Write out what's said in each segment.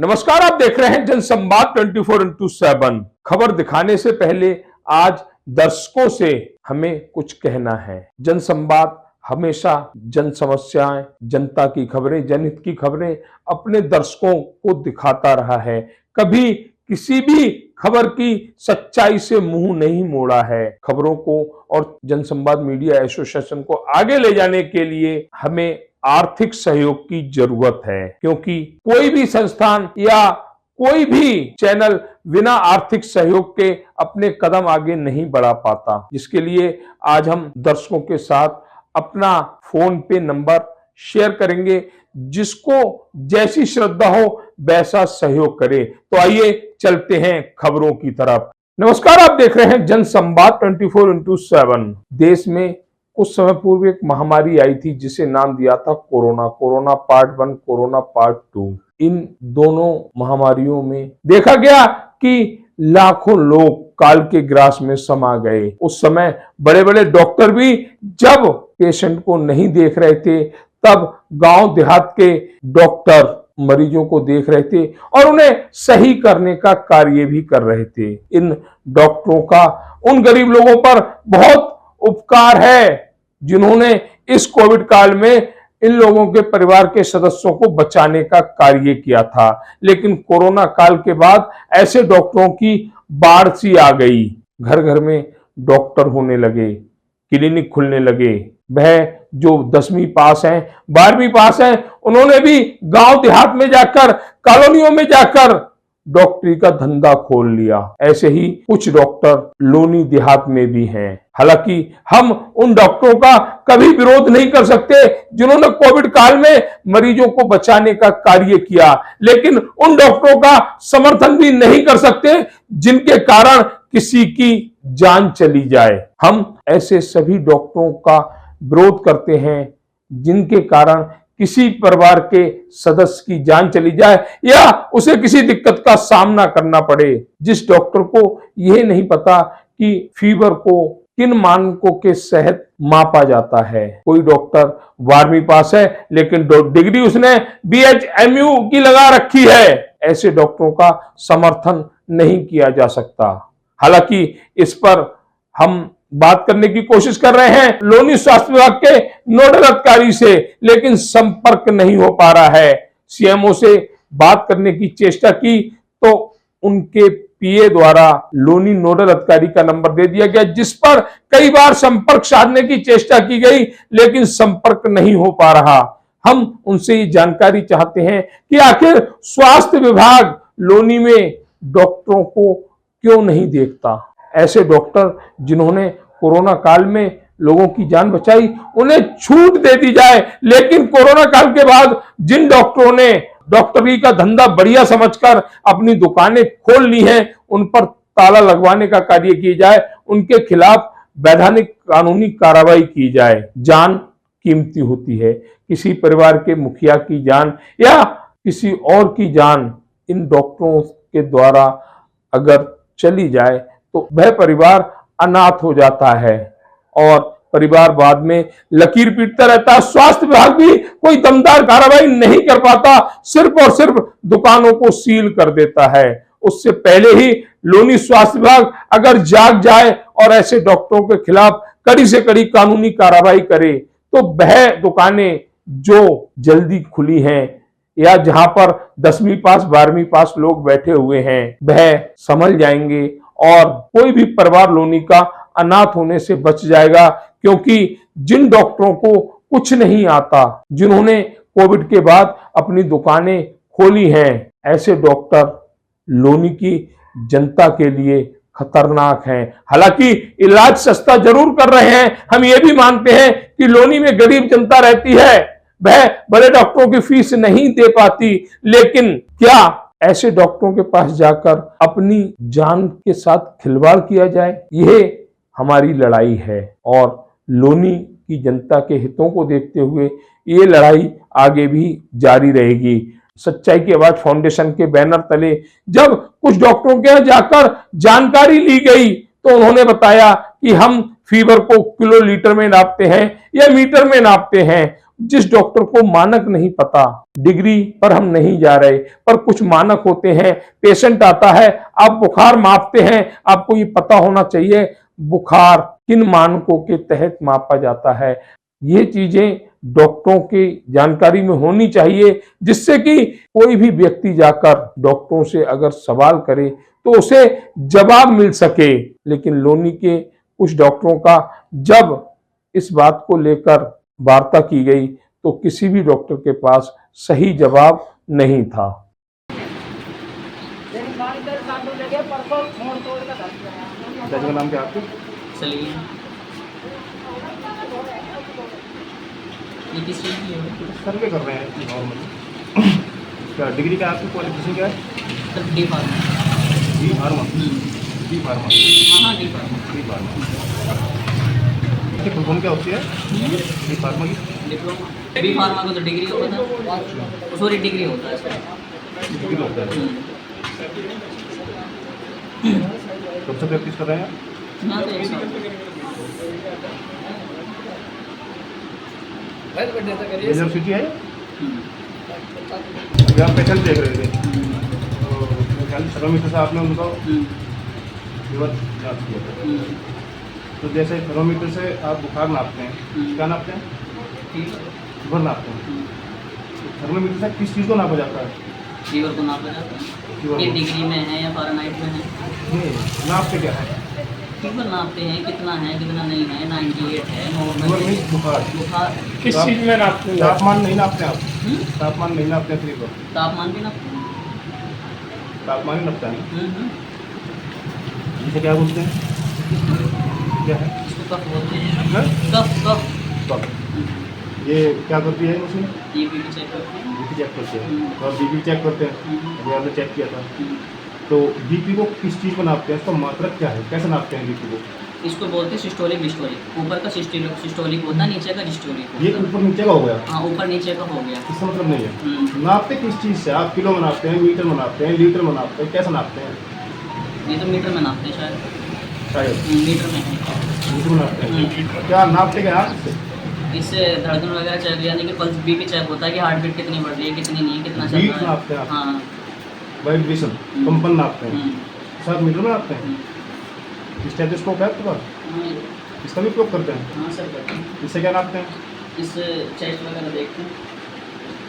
नमस्कार, आप देख रहे हैं जनसंवाद 24x7। खबर दिखाने से पहले आज दर्शकों से हमें कुछ कहना है। जनसंवाद हमेशा जन समस्याएं, जनता की खबरें, जनहित की खबरें अपने दर्शकों को दिखाता रहा है। कभी किसी भी खबर की सच्चाई से मुंह नहीं मोड़ा है। खबरों को और जनसंवाद मीडिया एसोसिएशन को आगे ले जाने के लिए हमें आर्थिक सहयोग की जरूरत है, क्योंकि कोई भी संस्थान या कोई भी चैनल बिना आर्थिक सहयोग के अपने कदम आगे नहीं बढ़ा पाता। जिसके लिए आज हम दर्शकों के साथ अपना फोन पे नंबर शेयर करेंगे, जिसको जैसी श्रद्धा हो वैसा सहयोग करे। तो आइए चलते हैं खबरों की तरफ। नमस्कार, आप देख रहे हैं जनसंवाद 24x7। देश में कुछ समय पूर्व एक महामारी आई थी जिसे नाम दिया था कोरोना पार्ट 1, कोरोना पार्ट 2। इन दोनों महामारियों में देखा गया कि लाखों लोग काल के ग्रास में समा गए। उस समय बड़े बड़े डॉक्टर भी जब पेशेंट को नहीं देख रहे थे, तब गांव देहात के डॉक्टर मरीजों को देख रहे थे और उन्हें सही करने का कार्य भी कर रहे थे। इन डॉक्टरों का उन गरीब लोगों पर बहुत उपकार है जिन्होंने इस कोविड काल में इन लोगों के परिवार के सदस्यों को बचाने का कार्य किया था। लेकिन कोरोना काल के बाद ऐसे डॉक्टरों की बाढ़ सी आ गई। घर घर में डॉक्टर होने लगे, क्लिनिक खुलने लगे। वह जो 10वीं पास हैं, 12वीं पास हैं, उन्होंने भी गांव देहात में जाकर, कॉलोनियों में जाकर डॉक्टरी का धंधा खोल लिया। ऐसे ही कुछ डॉक्टर लोनी देहात में भी हैं। हालांकि हम उन डॉक्टरों का कभी विरोध नहीं कर सकते जिन्होंने कोविड काल में मरीजों को बचाने का कार्य किया, लेकिन उन डॉक्टरों का समर्थन भी नहीं कर सकते जिनके कारण किसी की जान चली जाए। हम ऐसे सभी डॉक्टरों का विरोध करते हैं जिनके कारण किसी परिवार के सदस्य की जान चली जाए या उसे किसी दिक्कत का सामना करना पड़े। जिस डॉक्टर को यह नहीं पता कि फीवर को किन मानकों के तहत मापा जाता है। कोई डॉक्टर 12वीं पास है लेकिन डिग्री उसने BHMU की लगा रखी है। ऐसे डॉक्टरों का समर्थन नहीं किया जा सकता। हालांकि इस पर हम बात करने की कोशिश कर रहे हैं लोनी स्वास्थ्य विभाग के नोडल अधिकारी से, लेकिन संपर्क नहीं हो पा रहा है। CMO से बात करने की चेष्टा की तो उनके PA द्वारा लोनी नोडल अधिकारी का नंबर दे दिया गया, जिस पर कई बार संपर्क साधने की चेष्टा की गई लेकिन संपर्क नहीं हो पा रहा। हम उनसे ये जानकारी चाहते हैं कि आखिर स्वास्थ्य विभाग लोनी में डॉक्टरों को क्यों नहीं देखता। ऐसे डॉक्टर जिन्होंने कोरोना काल में लोगों की जान बचाई, उन्हें छूट दे दी जाए। लेकिन कोरोना काल के बाद जिन डॉक्टरों ने डॉक्टरी का धंधा बढ़िया समझकर अपनी दुकानें खोल ली हैं, उन पर ताला लगवाने का कार्य किया जाए, उनके खिलाफ वैधानिक कानूनी कार्रवाई की जाए। जान कीमती होती है। किसी परिवार के मुखिया की जान या किसी और की जान इन डॉक्टरों के द्वारा अगर चली जाए तो वह परिवार अनाथ हो जाता है और परिवार बाद में लकीर पीटता रहता है। स्वास्थ्य विभाग भी कोई दमदार कार्रवाई नहीं कर पाता, सिर्फ और सिर्फ दुकानों को सील कर देता है। उससे पहले ही लोनी स्वास्थ्य विभाग अगर जाग जाए और ऐसे डॉक्टरों के खिलाफ कड़ी से कड़ी कानूनी कार्रवाई करे तो वह दुकानें जो जल्दी खुली हैं या जहां पर 10वीं पास 12वीं पास लोग बैठे हुए हैं, वह संभल जाएंगे और कोई भी परिवार लोनी का अनाथ होने से बच जाएगा। क्योंकि जिन डॉक्टरों को कुछ नहीं आता, जिन्होंने कोविड के बाद अपनी दुकानें खोली हैं, ऐसे डॉक्टर लोनी की जनता के लिए खतरनाक हैं। हालांकि इलाज सस्ता जरूर कर रहे हैं। हम ये भी मानते हैं कि लोनी में गरीब जनता रहती है, वह बड़े डॉक्टरों की फीस नहीं दे पाती, लेकिन क्या ऐसे डॉक्टरों के पास जाकर अपनी जान के साथ खिलवाड़ किया जाए? यह हमारी लड़ाई है और लोनी की जनता के हितों को देखते हुए ये लड़ाई आगे भी जारी रहेगी। सच्चाई की आवाज फाउंडेशन के बैनर तले जब कुछ डॉक्टरों के यहाँ जाकर जानकारी ली गई तो उन्होंने बताया कि हम फीवर को किलोलीटर में नापते हैं या मीटर में नापते हैं। जिस डॉक्टर को मानक नहीं पता, डिग्री पर हम नहीं जा रहे, पर कुछ मानक होते हैं। पेशेंट आता है, आप बुखार मापते हैं, आपको ये पता होना चाहिए बुखार किन मानकों के तहत मापा जाता है। ये चीजें डॉक्टरों की जानकारी में होनी चाहिए, जिससे कि कोई भी व्यक्ति जाकर डॉक्टरों से अगर सवाल करे तो उसे जवाब मिल सके। लेकिन लोनी के कुछ डॉक्टरों का जब इस बात को लेकर वार्ता की गई तो किसी भी डॉक्टर के पास सही जवाब नहीं था। चाचा का नाम क्या है आपके? सलीम। ये किस चीज़ की है? सर्वे कर रहे हैं नॉर्मली। क्या डिग्री क्या है आपकी, क्वालिफिकेशन क्या है? Sir D pharma. D pharma. D pharma. हाँ डी फार्मा। डी फार्मा की फुल फॉर्म क्या होती है? डी फार्मा की डिप्लोमा। बी फार्मा को तो डिग्री होता है, सॉरी डिग्री होता है इसका। डिग्री होता है। कब से प्रैक्टिस कर रहे हैं? यहाँ से एक साल। मेजर सिटी है। अभी आप पेशेंट देख रहे थे तो थर्मोमीटर से आपने उनका फीवर जांच किया था। तो जैसे थर्मोमीटर से आप बुखार नापते हैं, क्या नापते हैं? फीवर नापते हैं। तो थर्मोमीटर से किस चीज़ को नापा जाता है? फीवर को नापा जाता फीवर है, ये को। डिग्री में है या फ़ारेनहाइट में है। नहीं, नापते क्या है? फीवर नापते हैं कितना है कितना नहीं है, 98 है, फीवर नॉर्मल है, मीन्स बुखार। बुखार। किस चीज में नापते हैं? तापमान नहीं नापते आप? हम्म? तापमान नहीं नापते हैं फीवर। तापमान भी नापते हैं। तापमान ही नापता है। हम्म। इसे क्या बोलते हैं? क्या है? इसको कफ बोलते हैं। हाँ? कफ कफ। कफ। ये क्या करती है मशीन? ये बीपी चेक करते हैं। बीपी चेक करते हैं। तो आप बीपी चेक करते हैं, हम्म। अभी आपने चेक किया था। हम्म। तो बीपी को किस चीज़ पर नापते हैं? इसका मात्रक क्या है? कैसे नापते हैं बीपी को? इसको बोलते हैं सिस्टोलिक डिस्टोलिक। ऊपर का सिस्टोलिक होता है, नीचे का डिस्टोलिक ये होता है। ऊपर नीचे का हो गया, हाँ ऊपर नीचे का हो गया। इसका मतलब नहीं है। हम्म। नापते किस चीज़ से? आप किलो में नापते हैं, मीटर में नापते हैं, लीटर में नापते हैं, कैसे नापते हैं? ये तो मीटर में नापते हैं शायद। शायद मीटर में है। मीटर में नापते हैं। क्या नापते क्या आप? इससे धड़कन वगैरह चेक, यानी कि पल्स बीपी चेक होता है कि हार्ट बीट कितनी बढ़ रही है कितनी नहीं है, कितना चल बीट रहा है। नापते हैं आप? हाँ। वाइब्रेशन, कंपन नापते हैं। हम्म। सब मीटर में नापते हैं। हम्म। स्टेथोस्कोप है आपके पास? हाँ, इसका भी उपयोग करते हैं? हाँ सर करते हैं। इससे क्या नापते हैं? इससे चेस्ट वगैरह देखते हैं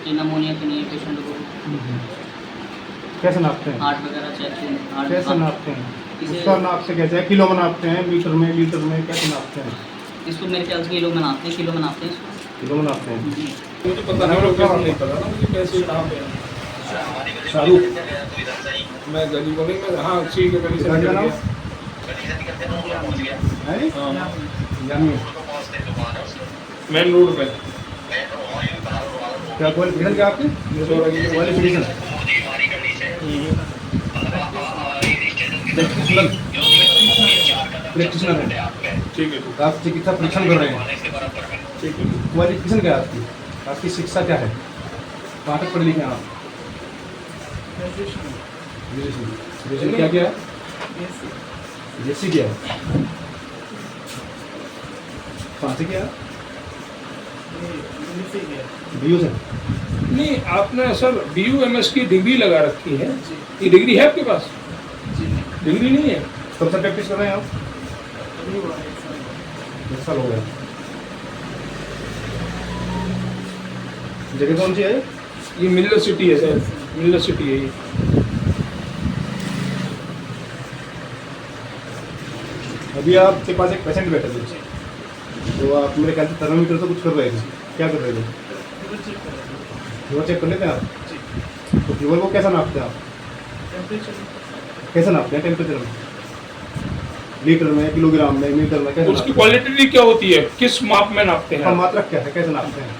कि नमोनिया तो नहीं है पेशेंट को। कैसे नापते हैं? हार्ट वगैरह चेक, हार्ट कैसे नापते हैं? इसे- उसका नापते कैसे है? किलो में नापते हैं, मीटर में, लीटर में, कैसे नापते हैं? इसको मेरे ख्याल से किलो में नापते हैं, किलो में नापते हैं इसको। किलो में नापते हैं। मुझे पता नहीं, लोग कैसे नहीं पता ना मुझे कैसे कहाँ पे है। शाहरुख मैं गली बगल में, हाँ ठीक है, गली से क्या निकल नाम? गया। है? हाँ, जानिए मेन रोड पे। क्या क्वालिफिकेशन क्या आपकी? क्वालिफिकेशन प्रैक्टिशनर है। ठीक है, आप चिकित्सा परीक्षण कर रहे हैं। ठीक है। क्वालिफिकेशन क्या है आपकी? आपकी शिक्षा क्या है? कहाँ तक पढ़े लिखे हैं आप? ग्रेजुएशन। ग्रेजुएशन क्या किया है? बीएससी किया है। कहाँ से किया? बीयू से। नहीं, आपने सर BUMS की डिग्री लगा रखी है, ये डिग्री है आपके पास? डिग्री नहीं है। कब से प्रैक्टिस कर रहे हैं आप? 10 साल हो गया। जगह कौन सी है? ये मिल्लर सिटी है सर, मिल्लर सिटी है ये। अभी आपके पास एक पेशेंट बैठा था, तो आप मेरे ख्याल से थर्मोमीटर से कुछ कर रहे थे। क्या कर रहे थे? फीवर चेक कर लेते हैं आप? तो फीवर को कैसा नापते हैं आप? कैसे नापते हैं? टेम्परेचर में, लीटर में, किलोग्राम में, मीटर में, कैसे उसकी नापते हैं? क्वालिटी क्या होती है, किस माप में नापते उसका हैं? मात्रक क्या है? कैसे नापते हैं?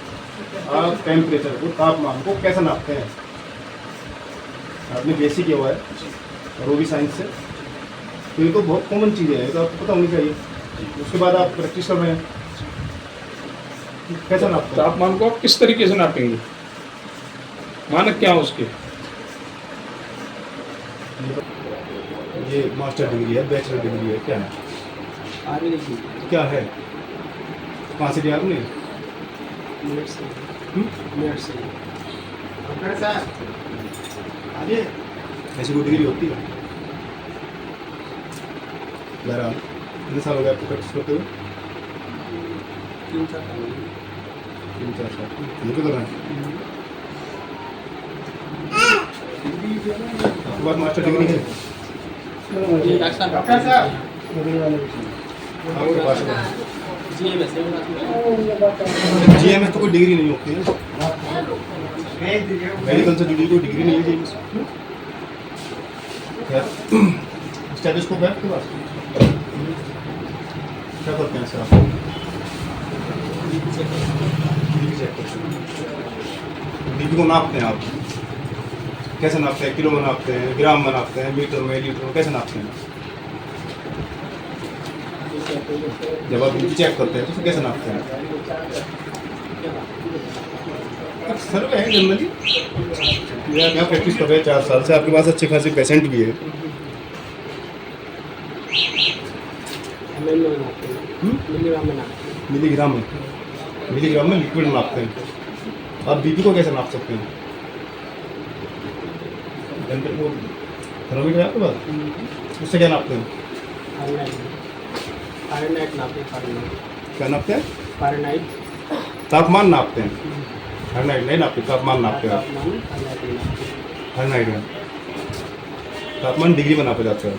आप टेम्परेचर को, तापमान को कैसे नापते हैं? आपने बीएससी किया हुआ है और वो भी साइंस से, तो ये तो बहुत कॉमन चीज़ है, ये तो आपको पता होनी चाहिए। उसके बाद आप प्रैक्टिस कर रहे हैं, कैसे नापते हैं? तापमान को आप किस तरीके से नापेंगे? मानक क्या है उसके? ये मास्टर डिग्री है, बैचलर डिग्री है, क्या है? क्या है? कहाँ से लिया आपने? मिनट से डॉक्टर साहब आगे ऐसी कोई डिग्री होती है बहरहाल कितने साल हो गए आपको प्रैक्टिस करते हुए 3-4 साल 3-4 साल ये तो कर रहे हैं आपके पास मास्टर डिग्री है डॉक्टर साहब आपके पास GMS जीएमएस तो कोई डिग्री नहीं होती है मेडिकल से जुड़ी कोई डिग्री नहीं है जीएमएस स्टेथोस्कोप है आपके पास क्या करते हैं सर आप बीपी चेक करते हैं बीपी को नापते हैं आप कैसे नापते हैं किलो में नापते हैं ग्राम में नापते हैं मीटर में लीटर में कैसे नापते हैं जब आप बीपी चेक करते हैं तो उसे कैसे नापते हैं सर है जनरली क्या प्रैक्टिस कर रहे हैं 4 साल से आपके पास अच्छे खासे पेशेंट भी है मिलीग्राम में लिक्विड नापते हैं आप बीपी को कैसे नाप सकते हैं थर्मोमीटर है आपके पास उससे क्या नापते हैं फ़ारेनहाइट क्या नापते हैं फ़ारेनहाइट तापमान नापते हैं फ़ारेनहाइट नहीं नापते तापमान नापते हैं आप फ़ारेनहाइट में तापमान डिग्री में नापा जाता है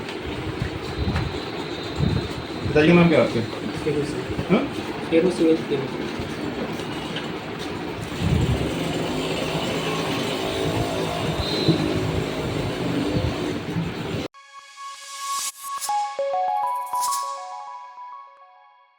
पिताजी का नाम क्या है आपके हाँ? केरोसिन